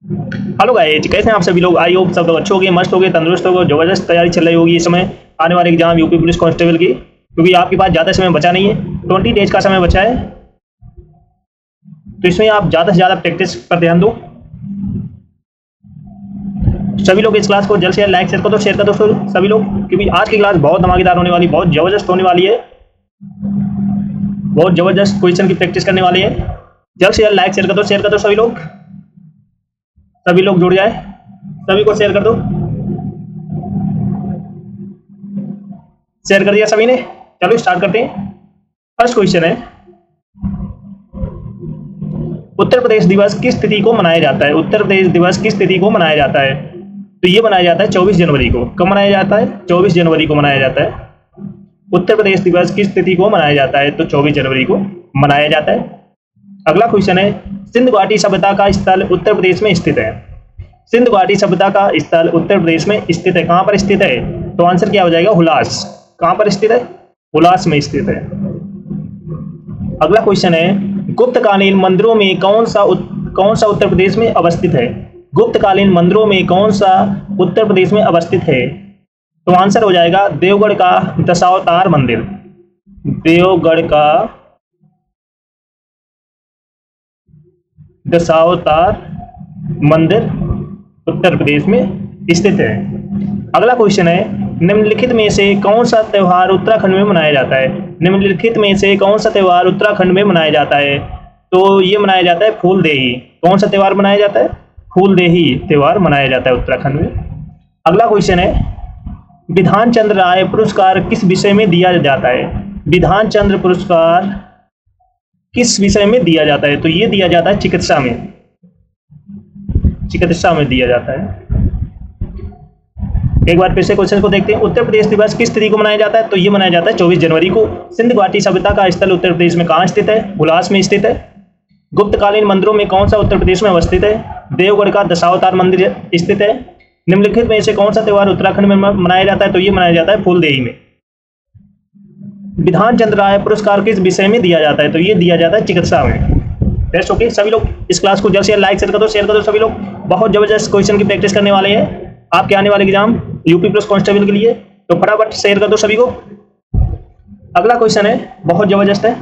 Hello guys, कैसे हैं आप सभी लोग। आई होप सब लोग अच्छे होंगे, मस्त होंगे, तंदुरुस्त होंगे। जबरदस्त तैयारी चल रही होगी इस समय आने वाले एग्जाम यूपी पुलिस कांस्टेबल की, क्योंकि आपके पास ज़्यादा समय बचा नहीं है। 20 डेज का समय बचा है, तो इसमें आप ज़्यादा से ज़्यादा प्रैक्टिस पर ध्यान दो। सभी लोग इस क्लास को जल्द से जल्द लाइक शेयर कर दो सभी लोग, क्योंकि आज की क्लास बहुत धमाकेदार होने वाली, बहुत ज़बरदस्त होने वाली है। बहुत ज़बरदस्त क्वेश्चन की प्रैक्टिस करने वाली है। जल्द से जल्द लाइक शेयर कर दो सभी लोग जुड़ जाए, सभी को शेयर कर दो। शेयर कर दिया सभी ने, चलो स्टार्ट करते हैं। फर्स्ट क्वेश्चन है, उत्तर प्रदेश दिवस किस तिथि को मनाया जाता है। उत्तर प्रदेश दिवस किस तिथि को मनाया जाता है। तो ये मनाया जाता है 24 जनवरी को। कब मनाया जाता है? 24 जनवरी को मनाया जाता है। उत्तर प्रदेश दिवस किस तिथि को मनाया जाता है? तो 24 जनवरी को मनाया जाता है। अगला क्वेश्चन है, सिंधु घाटी सभ्यता का स्थल उत्तर प्रदेश में स्थित है। सिंधु घाटी सभ्यता का स्थल उत्तर प्रदेश में स्थित है। कहां पर स्थित है? तो आंसर क्या हो जाएगा? हुलास। कहां पर स्थित है? हुलास में स्थित है। अगला क्वेश्चन है, गुप्तकालीन मंदिरों में कौन सा उत्तर प्रदेश में अवस्थित है। गुप्तकालीन मंदिरों में कौन सा उत्तर प्रदेश में अवस्थित है? तो आंसर हो जाएगा देवगढ़ का दशावतार मंदिर। देवगढ़ का दशावतार मंदिर उत्तर प्रदेश में स्थित है। अगला क्वेश्चन है, निम्नलिखित में से कौन सा त्योहार उत्तराखंड में मनाया जाता है। निम्नलिखित में से कौन सा त्योहार उत्तराखंड में मनाया जाता है? तो ये मनाया जाता है फूलदेही। कौन सा त्योहार मनाया जाता है? फूलदेही त्योहार मनाया जाता है उत्तराखंड में। अगला क्वेश्चन है, विधान चंद्र राय पुरस्कार किस विषय में दिया जाता है। विधान चंद्र पुरस्कार किस विषय में दिया जाता है? तो ये दिया जाता है चिकित्सा में। चिकित्सा में दिया जाता है। एक बार फिर से क्वेश्चन को देखते हैं। उत्तर प्रदेश दिवस किस तिथि को मनाया जाता है? तो ये मनाया जाता है 24 जनवरी को। सिंधु घाटी सभ्यता का स्थल उत्तर प्रदेश में कहाँ स्थित है? हुलास में स्थित है। गुप्तकालीन मंदिरों में कौन सा उत्तर प्रदेश में अवस्थित है? देवगढ़ का दशावतार मंदिर स्थित है। निम्नलिखित में से कौन सा त्योहार उत्तराखंड में मनाया जाता है? तो ये मनाया जाता है फूलदेही में। विधान चंद्र राय पुरस्कार किस विषय में दिया जाता है? तो ये दिया जाता है चिकित्सा में। बेस्ट ओके, सभी लोग इस क्लास को जल्द से जल्द लाइक शेयर कर दो सभी लोग। बहुत जबरदस्त क्वेश्चन की प्रैक्टिस करने वाले हैं आपके आने वाले एग्जाम यूपी पुलिस कांस्टेबल के लिए, तो फटाफट शेयर कर दो सभी को। अगला क्वेश्चन है, बहुत जबरदस्त है।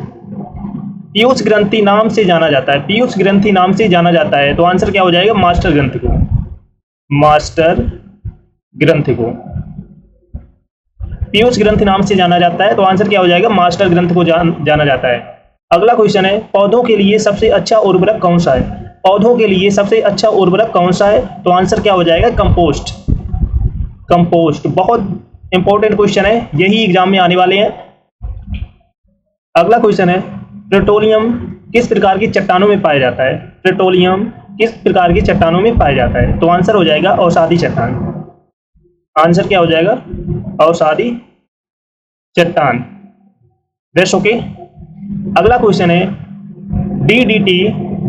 पीयूष ग्रंथि नाम से जाना जाता है। पीयूष ग्रंथि नाम से जाना जाता है, तो आंसर क्या हो जाएगा? मास्टर ग्रंथि को। मास्टर ग्रंथि को पीयूष ग्रंथि नाम से जाना जाता है, तो आंसर क्या हो जाएगा? मास्टर ग्रंथ को जाना जाता है। अगला क्वेश्चन है, पौधों के लिए सबसे अच्छा उर्वरक कौन सा है। पौधों के लिए सबसे अच्छा उर्वरक कौन सा है? तो आंसर क्या हो जाएगा? कंपोस्ट। कंपोस्ट बहुत इंपॉर्टेंट क्वेश्चन है, यही एग्जाम में आने वाले हैं। अगला क्वेश्चन है, पेट्रोलियम किस प्रकार की चट्टानों में पाया जाता है। पेट्रोलियम किस प्रकार की चट्टानों में पाया जाता है? तो आंसर हो जाएगा अवसादी चट्टान। आंसर क्या हो जाएगा? अवसादी चट्टान। Best okay. अगला क्वेश्चन है,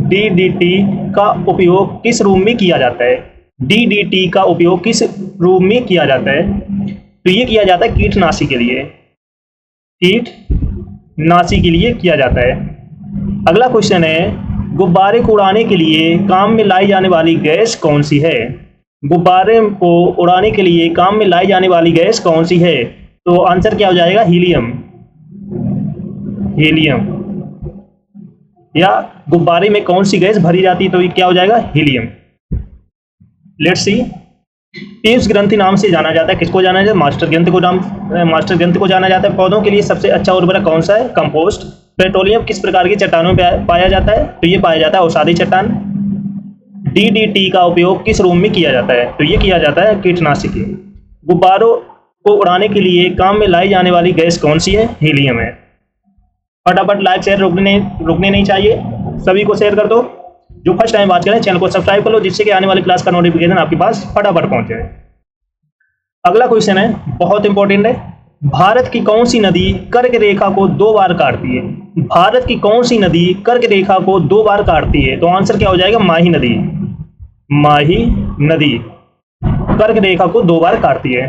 डीडीटी का उपयोग किस रूप में किया जाता है। डीडीटी का उपयोग किस रूप में किया जाता है? तो ये किया जाता है कीटनाशी के लिए। कीटनाशी के लिए किया जाता है। अगला क्वेश्चन है, गुब्बारे को उड़ाने के लिए काम में लाई जाने वाली गैस कौन सी है। गुब्बारे को उड़ाने के लिए काम में लाई जाने वाली गैस कौन सी है? तो आंसर क्या हो जाएगा? हीलियम। हीलियम। या गुब्बारे में कौन सी गैस भरी जाती है? तो ये क्या हो जाएगा? हीलियम। Let's see. पीयूष ग्रंथि नाम से जाना जाता है, किसको जाना जाता है? मास्टर ग्रंथि को जाना जाता है। पौधों के लिए सबसे अच्छा उर्वरक कौन सा है? कंपोस्ट। पेट्रोलियम किस प्रकार की चट्टानों में पाया जाता है? तो ये पाया जाता है अवसादी चट्टान। डीडीटी का उपयोग किस रूप में किया जाता है? तो ये किया जाता है कीटनाशी के। गुब्बारों को उड़ाने के लिए काम में लाई जाने वाली गैस कौन सी है? हीलियम है। फटाफट लाइक शेयर रुकने नहीं चाहिए, सभी को शेयर कर दो। जो फर्स्ट टाइम बात करें चैनल को सब्सक्राइब कर लो, जिससे कि आने वाली क्लास का नोटिफिकेशन आपके पास फटाफट पहुंचे। अगला क्वेश्चन है, बहुत इंपॉर्टेंट है। भारत की कौन सी नदी कर्क रेखा को 2 बार काटती है। भारत की कौन सी नदी कर्क रेखा को 2 बार काटती है? तो आंसर क्या हो जाएगा? माही नदी। माही नदी कर्क रेखा को 2 बार काटती है।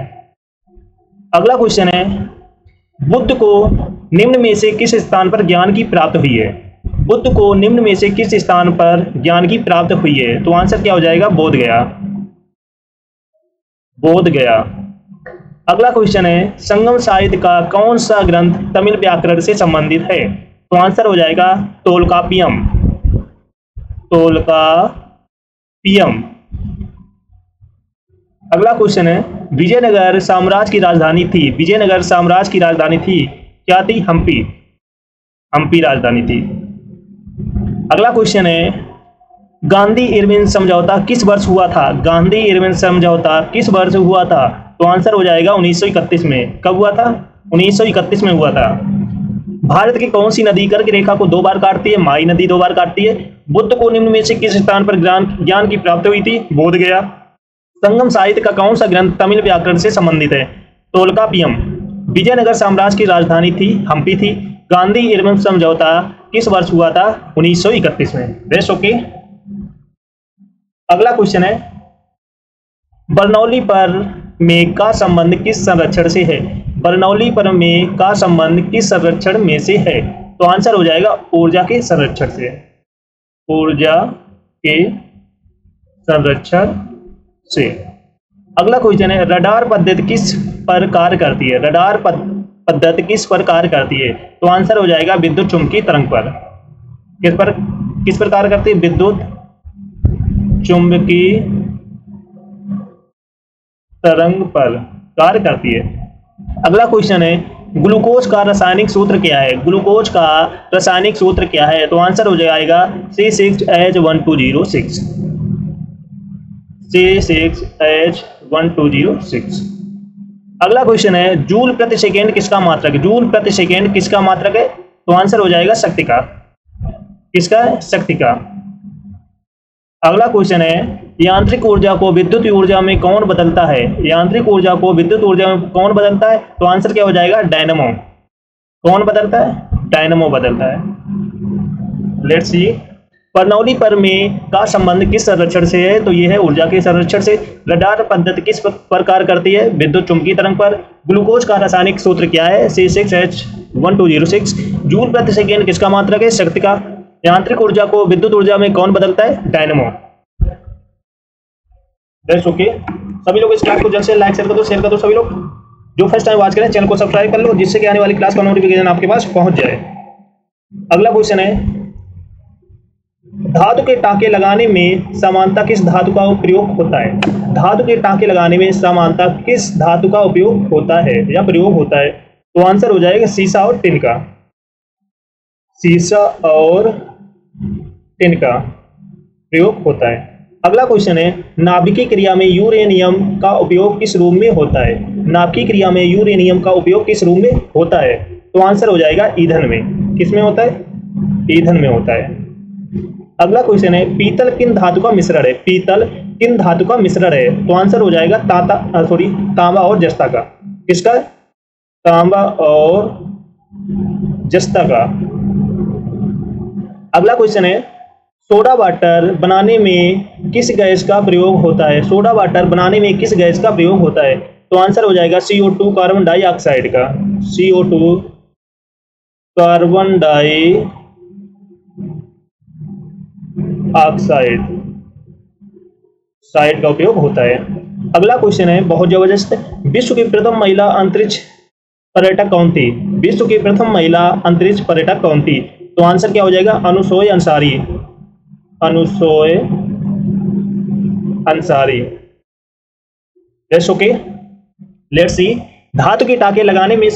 अगला क्वेश्चन है, बुद्ध को निम्न में से किस स्थान पर ज्ञान की प्राप्ति हुई है। बुद्ध को निम्न में से किस स्थान पर ज्ञान की प्राप्त हुई है? तो आंसर क्या हो जाएगा? बोध गया। बोध गया। अगला क्वेश्चन है, संगम साहित्य का कौन सा ग्रंथ तमिल व्याकरण से संबंधित है? तो आंसर हो जाएगा तोलकापियम। तोलकापियम। अगला क्वेश्चन है, विजयनगर साम्राज्य की राजधानी थी, विजयनगर साम्राज्य की राजधानी थी, क्या थी? हम्पी। हम्पी राजधानी थी। अगला क्वेश्चन है, गांधी इरविन समझौता किस वर्ष हुआ था? गांधी इरविन समझौता किस वर्ष हुआ था? तो आंसर हो जाएगा 1931 में। कब हुआ था? 1931 में हुआ था। भारत की कौन सी नदी कर्क रेखा को 2 बार काटती है? माई नदी 2 बार काटती है। बुद्ध को निम्न में से किस स्थान पर ज्ञान की प्राप्ति हुई थी? बोध गया। संगम साहित्य का कौन सा ग्रंथ तमिल व्याकरण से संबंधित है? तोलकापियम। विजयनगर साम्राज्य की राजधानी थी, हम्पी थी। गांधी इरविन समझौता किस वर्ष हुआ था? 1931 में। Best okay. अगला क्वेश्चन है, बरनौली पर में का संबंध किस संरक्षण से है? बरनौली पर में का संबंध किस संरक्षण में से है? तो आंसर हो जाएगा ऊर्जा के संरक्षण से। ऊर्जा के संरक्षण से। अगला क्वेश्चन है, रडार पद्धति किस पर कार्य करती है? रडार पद्धति किस पर कार्य करती है? तो आंसर हो जाएगा विद्युत चुंबकीय तरंग पर। किस पर कार्य करती है? विद्युत चुंबकीय तरंग पर कार्य करती है। अगला क्वेश्चन है, ग्लूकोज का रासायनिक सूत्र क्या है? ग्लूकोज का रासायनिक सूत्र क्या है? तो आंसर हो जाएगा C6H1206। C6H1206। अगला क्वेश्चन है, जूल प्रति सेकेंड किसका मात्रक है? जूल प्रति सेकेंड किसका मात्रक है? तो आंसर हो जाएगा शक्ति का। किसका? शक्ति का। अगला क्वेश्चन है, यांत्रिक ऊर्जा को विद्युत ऊर्जा में कौन बदलता है? यांत्रिक ऊर्जा को विद्युत ऊर्जा में कौन बदलता है? तो आंसर क्या हो जाएगा? डायनामो। कौन बदलता है? डायनामो बदलता है। Let's see. बरनौली पर में का संबंध किस संरक्षण से है? तो यह है ऊर्जा के संरक्षण से। रडार पद्धति किस पर कार्य करती है? विद्युत चुंबकीय तरंग पर। ग्लूकोज का रासायनिक सूत्र क्या है? C6H1206। जूल प्रति सेकेंड किसका मात्रक है? शक्ति का। यांत्रिक ऊर्जा को विद्युत ऊर्जा में कौन बदलता है? डायनामो। That's okay. सभी लोग इस क्लास को जल्द से लाइक शेयर कर दो। सभी लोग जो फर्स्ट टाइम वॉच करें चैनल को सब्सक्राइब कर लो, जिससे कि आने वाली क्लास का नोटिफिकेशन आपके पास पहुंच जाए। अगला क्वेश्चन है, धातु के टांके लगाने में समानता किस धातु का प्रयोग होता है? धातु के टांके लगाने में समानता किस धातु का उपयोग होता है या प्रयोग होता है? तो आंसर हो जाएगा सीसा और टिन का। सीसा और टिन का प्रयोग होता है। अगला क्वेश्चन है, नाभिकीय क्रिया में यूरेनियम का उपयोग किस रूप में होता है? नाभिकीय क्रिया में यूरेनियम का उपयोग किस रूप में होता है? तो आंसर हो जाएगा ईंधन में। किस में होता है? ईंधन में होता है। अगला क्वेश्चन है, पीतल किन धातु का मिश्रण है? पीतल किन धातु का मिश्रण है? तो आंसर हो जाएगा तांबा और जस्ता का। किसका? तांबा और जस्ता का। अगला क्वेश्चन है, सोडा वाटर बनाने में किस गैस का प्रयोग होता है? सोडा वाटर बनाने में किस गैस का प्रयोग होता है? तो आंसर हो जाएगा CO2 कार्बन डाइऑक्साइड का। CO2 कार्बन डाइऑक्साइड का उपयोग होता है। अगला क्वेश्चन है बहुत जबरदस्त, विश्व की प्रथम महिला अंतरिक्ष पर्यटक कौन थी? विश्व की प्रथम महिला अंतरिक्ष पर्यटक कौन थी? तो आंसर क्या हो जाएगा? Anousheh Ansari. Anousheh Ansari. Yes okay. Let's see. धातु के टाके लगाने में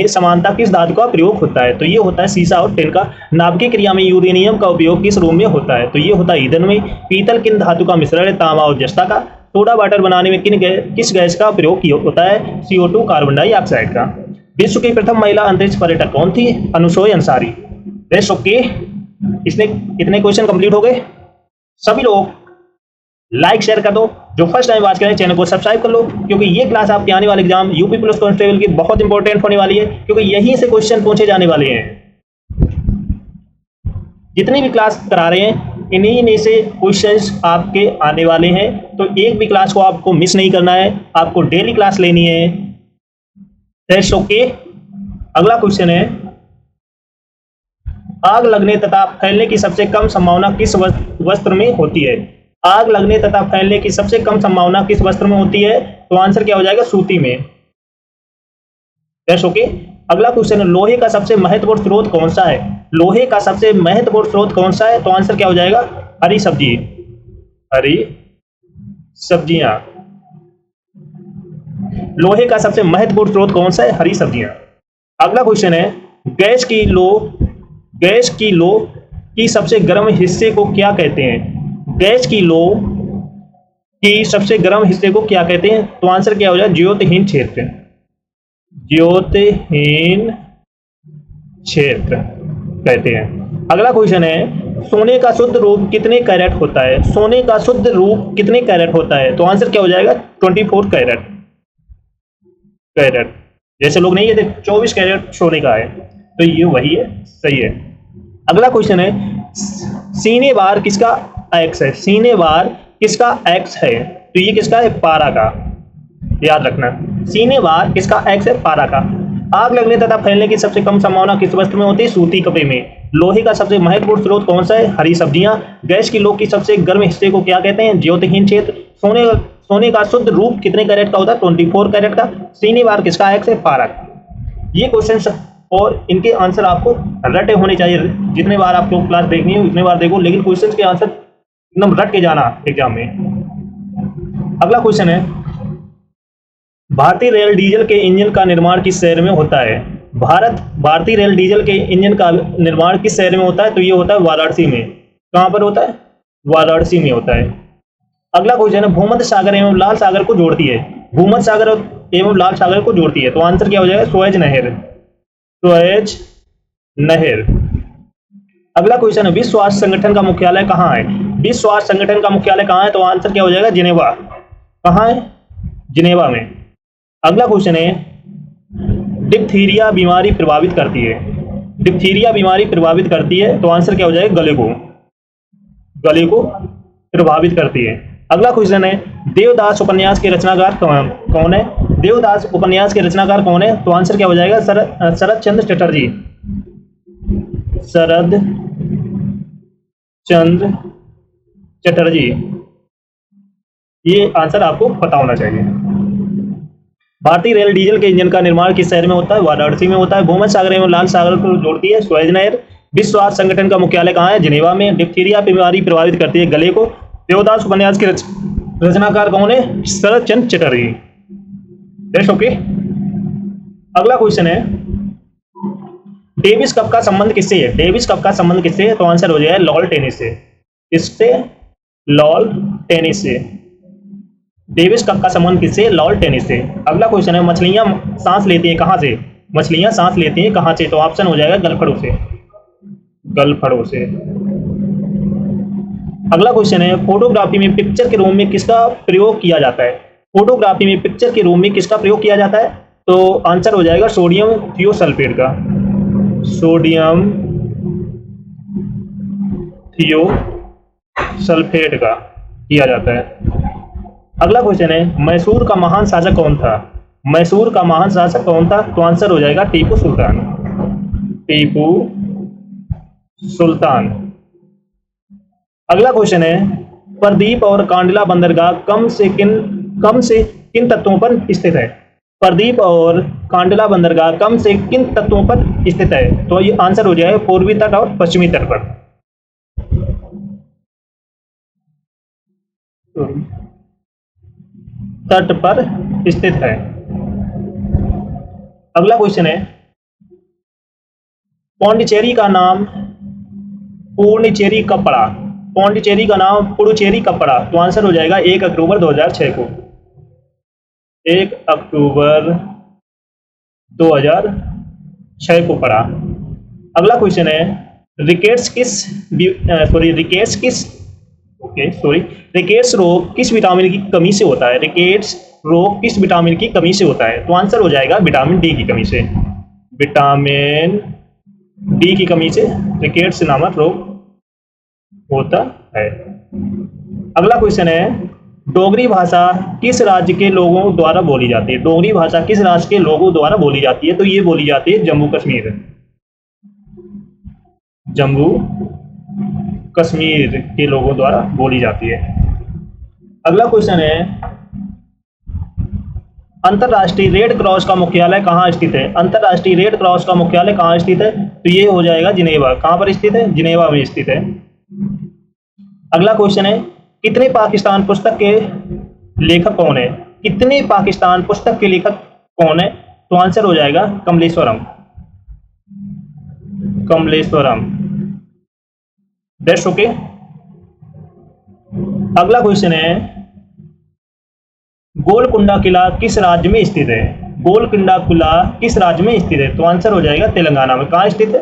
समानता किस धातु का प्रयोग होता है? तो ये होता है सीसा और टिन का। नाभिकीय क्रिया में यूरेनियम का उपयोग किस रूप में होता है? तो ये होता है ईंधन में। पीतल किन धातु का मिश्रण है? तांबा और जस्ता का। सोडा वाटर बनाने में किस गैस का प्रयोग होता है? CO2 कार्बन डाइऑक्साइड का। विश्व की प्रथम महिला अंतरिक्ष पर्यटक कौन थी? Anousheh Ansari. Yes okay. इसने कितने क्वेश्चन कंप्लीट हो गए? सभी लोग लाइक शेयर कर दो। जो फर्स्ट टाइम वॉच करें चैनल को सब्सक्राइब कर लो, क्योंकि ये क्लास आपके आने वाले एग्जाम यूपी पुलिस कांस्टेबल की बहुत इंपॉर्टेंट होने वाली है, क्योंकि यहीं से क्वेश्चन पूछे जाने वाले हैं। जितनी भी क्लास करा रहे हैं इन्हीं में से क्वेश्चंस आपके आने वाले हैं, तो एक भी क्लास को आपको मिस नहीं करना है, आपको डेली क्लास लेनी है। That's okay. अगला क्वेश्चन है, आग लगने तथा फैलने की सबसे कम संभावना किस वस्त्र में होती है? आग लगने तथा फैलने की सबसे कम संभावना किस वस्त्र में होती है? तो आंसर क्या हो जाएगा? सूती में। Yes, okay. अगला क्वेश्चन है, लोहे का सबसे महत्वपूर्ण स्रोत कौन सा है? लोहे का सबसे महत्वपूर्ण स्रोत कौन सा है? तो आंसर क्या हो जाएगा? हरी सब्जी, हरी सब्जियां। लोहे का सबसे महत्वपूर्ण स्रोत कौन सा है? हरी सब्जियां। अगला क्वेश्चन है, गैस की लो की सबसे गर्म हिस्से को क्या कहते हैं? गैस की लो की सबसे गर्म हिस्से को क्या कहते हैं? तो आंसर क्या हो जाए? ज्योतिहीन क्षेत्र, ज्योतिहीन क्षेत्र कहते हैं। अगला क्वेश्चन है, सोने का शुद्ध रूप कितने कैरेट होता है? सोने का शुद्ध रूप कितने कैरेट होता है? तो आंसर क्या हो जाएगा? 24 कैरेट। कैरेट जैसे लोग नहीं कहते 24 कैरेट सोने का है, तो ये वही है, सही है। अगला क्वेश्चन है, सीने बार किसका एक्स है? सीने बार किसका एक्स है? तो ये किसका है? पारा का। याद रखना, सीने बार किसका एक्स है? पारा का। आग लगने तथा फैलने की सबसे कम संभावना किस वस्त्र में होती है? सूती कपड़े में। लोहे का सबसे महत्वपूर्ण स्रोत कौन सा है? हरी सब्जियां। गैस की लो की सबसे गर्म हिस्से को क्या कहते हैं? ज्योतिहीन क्षेत्र। सोने का शुद्ध रूप कितने कैरेट का होता है? 24 कैरेट का। सीने बार किसका एक्स है? पारा का। ये क्वेश्चन और इनके आंसर आपको रटे होने चाहिए। जितने बार आपको क्लास देखनी है उतने बार देखो, लेकिन क्वेश्चन के आंसर एकदम रट के जाना एग्जाम में। अगला क्वेश्चन है, भारतीय रेल डीजल के इंजन का निर्माण किस शहर में होता है? भारतीय रेल डीजल के इंजन का निर्माण किस शहर में होता है? तो ये होता है वाराणसी में। कहां पर होता है? वाराणसी में होता है। अगला क्वेश्चन है, भूमध्य सागर एवं लाल सागर को जोड़ती है। भूमध्य सागर एवं लाल सागर को जोड़ती है, तो आंसर क्या हो जाएगा? सुएज नहर, सुएज नहर। अगला क्वेश्चन है, विश्व स्वास्थ्य संगठन का मुख्यालय कहाँ है? विश्व स्वास्थ्य संगठन का मुख्यालय कहाँ है? तो आंसर क्या हो जाएगा? जिनेवा। कहाँ है? जिनेवा में। अगला क्वेश्चन है, डिप्थीरिया बीमारी प्रभावित करती है। डिप्थीरिया बीमारी प्रभावित करती है, तो आंसर क्या हो जाएगा? गले को, गले को प्रभावित करती है। अगला क्वेश्चन है, देवदास उपन्यास के रचनाकार कौन है? देवदास उपन्यास के रचनाकार कौन है? तो आंसर क्या हो जाएगा? शरद चंद्र चटर्जी, शरद चंद्र चटर्जी। ये आंसर आपको पता होना चाहिए। भारतीय रेल डीजल के इंजन का निर्माण किस शहर में होता है? वाराणसी में होता है। भूमध्य सागर एवं लाल सागर को जोड़ती है सुएज नहर। विश्व स्वास्थ्य संगठन का मुख्यालय कहाँ है? जिनेवा में। डिप्थीरिया बीमारी प्रभावित करती है गले को। देवदास उपन्यास के रचनाकार कौन है? शरद चंद्र चटर्जी। ओके। अगला क्वेश्चन है, डेविस कप का संबंध किससे है? डेविस कप का संबंध किससे है? तो आंसर हो जाएगा लॉन टेनिस से। किससे? लॉन टेनिस से। डेविस कप का संबंध किससे? लॉन टेनिस से। अगला क्वेश्चन है, मछलियां सांस लेती हैं कहां से? मछलियां सांस लेती हैं कहां से? तो ऑप्शन हो जाएगा गलफड़ों से, गलफड़ों से। अगला क्वेश्चन है, फोटोग्राफी में पिक्चर के रूप में किसका प्रयोग किया जाता है? फोटोग्राफी में पिक्चर के रूप में किसका प्रयोग किया जाता है? तो आंसर हो जाएगा सोडियम थियोसल्फेट का, सोडियम थियोसल्फेट का किया जाता है। अगला क्वेश्चन है, मैसूर का महान शासक कौन था? मैसूर का महान शासक कौन था? तो आंसर हो जाएगा टीपू सुल्तान, टीपू सुल्तान। अगला क्वेश्चन है, प्रदीप और कांडला बंदरगाह कम से किन तत्वों पर स्थित है? प्रदीप और कांडला बंदरगाह कम से किन तत्वों पर स्थित है? तो ये आंसर हो जाएगा पूर्वी तट और पश्चिमी तट पर। तट पर स्थित है। अगला क्वेश्चन है, पौंडीचेरी का नाम पुडुचेरी कब पड़ा? पौंडीचेरी का नाम पुडुचेरी कब पड़ा? तो आंसर हो जाएगा 1 अक्टूबर 2006 को, 1 अक्टूबर 2006 को पड़ा। अगला क्वेश्चन है, रिकेट्स रोग किस विटामिन की कमी से होता है? रिकेट्स रोग किस विटामिन की कमी से होता है? तो आंसर हो जाएगा विटामिन डी की कमी से, विटामिन डी की कमी से रिकेट्स नामक रोग होता है। अगला क्वेश्चन है, डोगरी भाषा किस राज्य के लोगों द्वारा बोली जाती है? डोगरी भाषा किस राज्य के लोगों द्वारा बोली जाती है? तो ये बोली जाती है जम्मू कश्मीर, जम्मू कश्मीर के लोगों द्वारा बोली जाती है। अगला क्वेश्चन है, अंतर्राष्ट्रीय रेड क्रॉस का मुख्यालय कहाँ स्थित है? अंतर्राष्ट्रीय रेड क्रॉस का मुख्यालय कहाँ स्थित है? तो ये हो जाएगा जिनेवा। कहाँ पर स्थित है? जिनेवा में स्थित है। अगला क्वेश्चन है, कितने पाकिस्तान पुस्तक के लेखक कौन है? कितने पाकिस्तान पुस्तक के लेखक कौन है? तो आंसर हो जाएगा कमलेश्वरम। कमलेश्वरम। That's okay. अगला क्वेश्चन है, गोलकुंडा किला किस राज्य में स्थित है? गोलकुंडा किला किस राज्य में स्थित है? तो आंसर हो जाएगा तेलंगाना में। कहाँ स्थित है?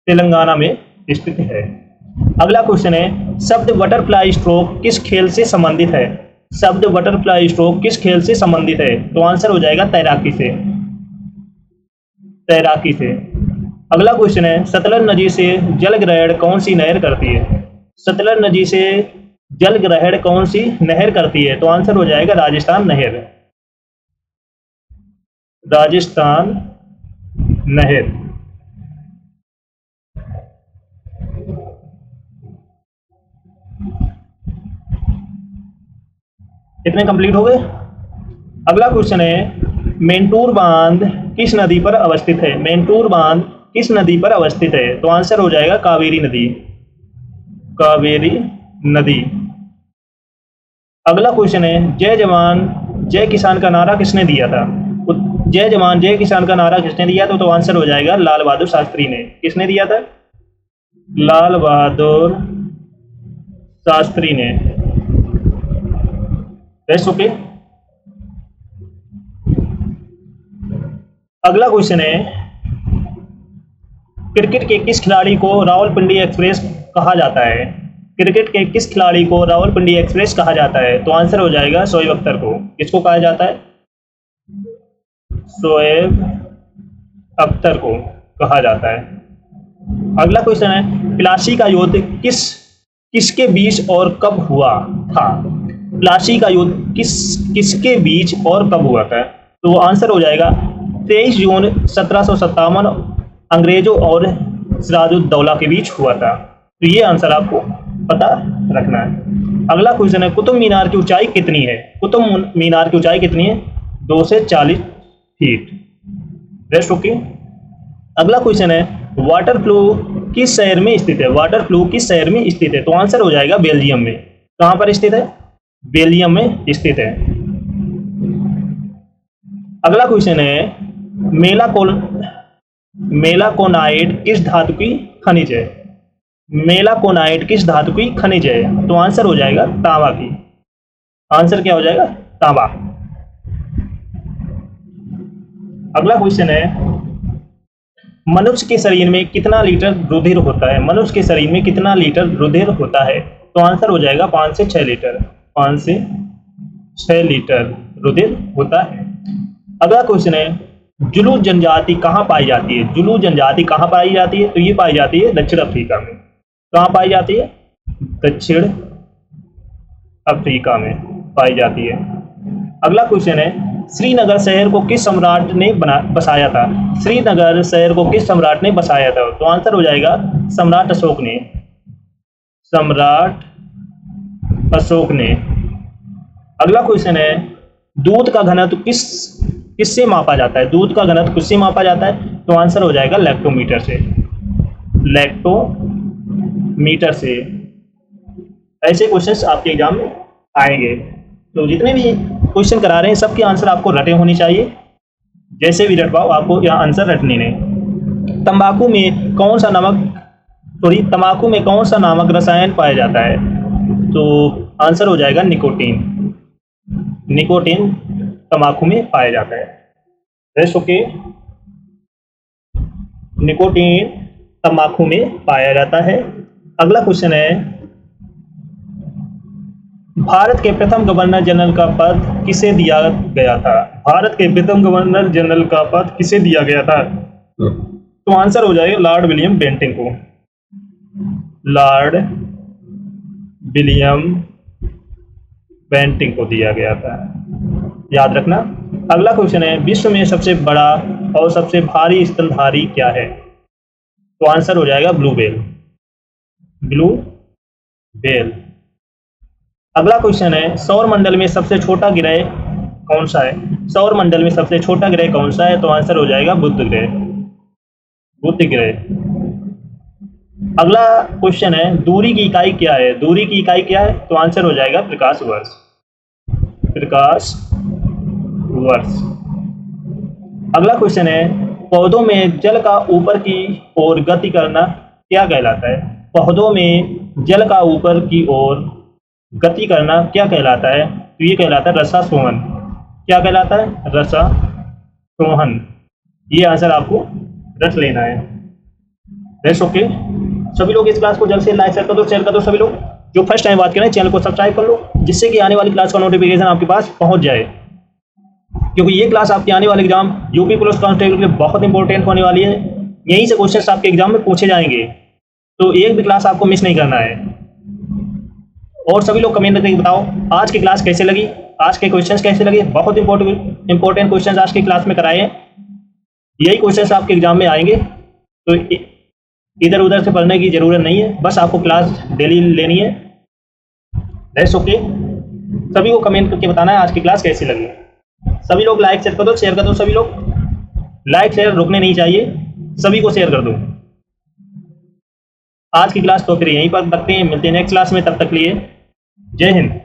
तेलंगाना में स्थित है। अगला क्वेश्चन है, शब्द बटरफ्लाई स्ट्रोक किस खेल से संबंधित है? शब्द बटरफ्लाई स्ट्रोक किस खेल से संबंधित है? तो आंसर हो जाएगा तैराकी से। तैराकी से। अगला क्वेश्चन है, सतलज नदी से जल ग्रहण कौन सी नहर करती है? सतलज नदी से जल ग्रहण कौन सी नहर करती है? तो आंसर हो जाएगा राजस्थान नहर। राजस्थान नहर। इतने कंप्लीट हो गए। अगला क्वेश्चन है, मेंटूर बांध किस नदी पर अवस्थित है? मेंटूर बांध किस नदी पर अवस्थित है? तो आंसर हो जाएगा कावेरी नदी। कावेरी नदी। अगला क्वेश्चन है, जय जवान जय किसान का नारा किसने दिया था? जय जवान जय किसान का नारा किसने दिया था? तो आंसर हो जाएगा लाल बहादुर शास्त्री ने। किसने दिया था? लाल बहादुर शास्त्री ने। ओके। अगला क्वेश्चन है, क्रिकेट के किस खिलाड़ी को रावलपिंडी एक्सप्रेस कहा जाता है? क्रिकेट के किस खिलाड़ी को रावलपिंडी एक्सप्रेस कहा जाता है? तो आंसर हो जाएगा शोएब अख्तर को। किसको कहा जाता है? शोएब अख्तर को कहा जाता है। अगला क्वेश्चन है, प्लासी का युद्ध किसके बीच और कब हुआ था? प्लासी का युद्ध किसके बीच और कब हुआ था? तो आंसर हो जाएगा 23 जून 1757 अंग्रेजों और सिराजुद्दौला के बीच हुआ था। तो ये आंसर आपको पता रखना है। अगला क्वेश्चन है, कुतुब मीनार की ऊंचाई कितनी है? कुतुब मीनार की ऊंचाई कितनी है? 2 से 40 फीट। Rest okay. अगला क्वेश्चन है, वाटर फ्लू किस शहर में स्थित है? वाटर फ्लू किस शहर में स्थित है? तो आंसर हो जाएगा बेल्जियम में। कहां पर स्थित है? बेल्जियम में स्थित है। अगला क्वेश्चन है, मेलाकोनाइट किस धातु की खनिज है? मेलाकोनाइट किस धातु की खनिज है? तो आंसर हो जाएगा तांबा की। आंसर क्या हो जाएगा? तांबा। अगला क्वेश्चन है, मनुष्य के शरीर में कितना लीटर रुधिर होता है? मनुष्य के शरीर में कितना लीटर रुधिर होता है? तो आंसर हो जाएगा 5 से 6 लीटर। 5 से 6 लीटर रुधिर होता है। अगला क्वेश्चन है, जुलू जनजाति कहाँ पाई जाती है? जुलू जनजाति कहाँ पाई जाती है? तो ये पाई जाती है दक्षिण अफ्रीका में। कहाँ पाई जाती है? दक्षिण अफ्रीका में पाई जाती है। अगला क्वेश्चन है, श्रीनगर शहर को किस सम्राट ने बसाया था? श्रीनगर शहर को किस सम्राट ने बसाया था? तो आंसर हो जाएगा सम्राट अशोक ने। सम्राट अशोक ने। अगला क्वेश्चन है, दूध का घनत्व किससे मापा जाता है? दूध का घनत्व किससे मापा जाता है? तो आंसर हो जाएगा लैक्टोमीटर से। लैक्टोमीटर से। ऐसे क्वेश्चंस आपके एग्जाम में आएंगे। तो जितने भी क्वेश्चन करा रहे हैं सबके आंसर आपको रटे होने चाहिए। जैसे भी रट पाओ आपको यहाँ आंसर रटने नहीं। तंबाकू में कौन सा नामक रसायन पाया जाता है? तो आंसर हो जाएगा निकोटीन। निकोटीन तंबाकू में पाया जाता है। Rest okay. निकोटीन तंबाकू में पाया जाता है। अगला क्वेश्चन है, भारत के प्रथम गवर्नर जनरल का पद किसे दिया गया था? भारत के प्रथम गवर्नर जनरल का पद किसे दिया गया था? तो आंसर हो जाएगा लॉर्ड विलियम बेंटिंग को। लॉर्ड विलियम बेंटिंग को दिया गया था। याद रखना। अगला क्वेश्चन है, विश्व में सबसे बड़ा और सबसे भारी स्तनधारी क्या है? तो आंसर हो जाएगा ब्लू व्हेल, ब्लू व्हेल। अगला क्वेश्चन है, सौर मंडल में सबसे छोटा ग्रह कौन सा है? सौर मंडल में सबसे छोटा ग्रह कौन सा है? तो आंसर हो जाएगा बुध ग्रह, बुध ग्रह। अगला क्वेश्चन है, दूरी की इकाई क्या है? दूरी की इकाई क्या है? तो आंसर हो जाएगा प्रकाश वर्ष, प्रकाश वर्ष। अगला क्वेश्चन है, पौधों में जल का ऊपर की ओर गति करना क्या कहलाता है? पौधों में जल का ऊपर की ओर गति करना क्या कहलाता है? तो ये कहलाता है रसारोहण। क्या कहलाता है? रसारोहण। ये आंसर आपको रट लेना है। That's okay. सभी लोग इस क्लास को जल्द से लाइक शेयर कर दो। सभी लोग जो फर्स्ट टाइम बात करें चैनल को सब्सक्राइब कर लो, जिससे कि आने वाली क्लास का नोटिफिकेशन आपके पास पहुंच जाए, क्योंकि ये क्लास आपके आने वाले एग्जाम यूपी पुलिस कांस्टेबल के लिए बहुत इंपॉर्टेंट होने वाली है। यहीं से क्वेश्चन आपके एग्जाम में पूछे जाएंगे, तो एक भी क्लास आपको मिस नहीं करना है। और सभी लोग कमेंट करके बताओ आज की क्लास कैसे लगी, आज के क्वेश्चंस कैसे लगे। बहुत इंपॉर्टेंट क्वेश्चंस आज की क्लास में कराए हैं, यही क्वेश्चंस आपके एग्जाम में आएंगे, तो इधर उधर से पढ़ने की जरूरत नहीं है, बस आपको क्लास डेली लेनी है। That's okay. सभी को कमेंट करके बताना है आज की क्लास कैसी लगी। सभी लोग लाइक शेयर कर दो। सभी लोग लाइक शेयर रुकने नहीं चाहिए, सभी को शेयर कर दो। आज की क्लास तो फिर यहीं पर रखते हैं, मिलते हैं नेक्स्ट क्लास में, तब तक लिए जय हिंद।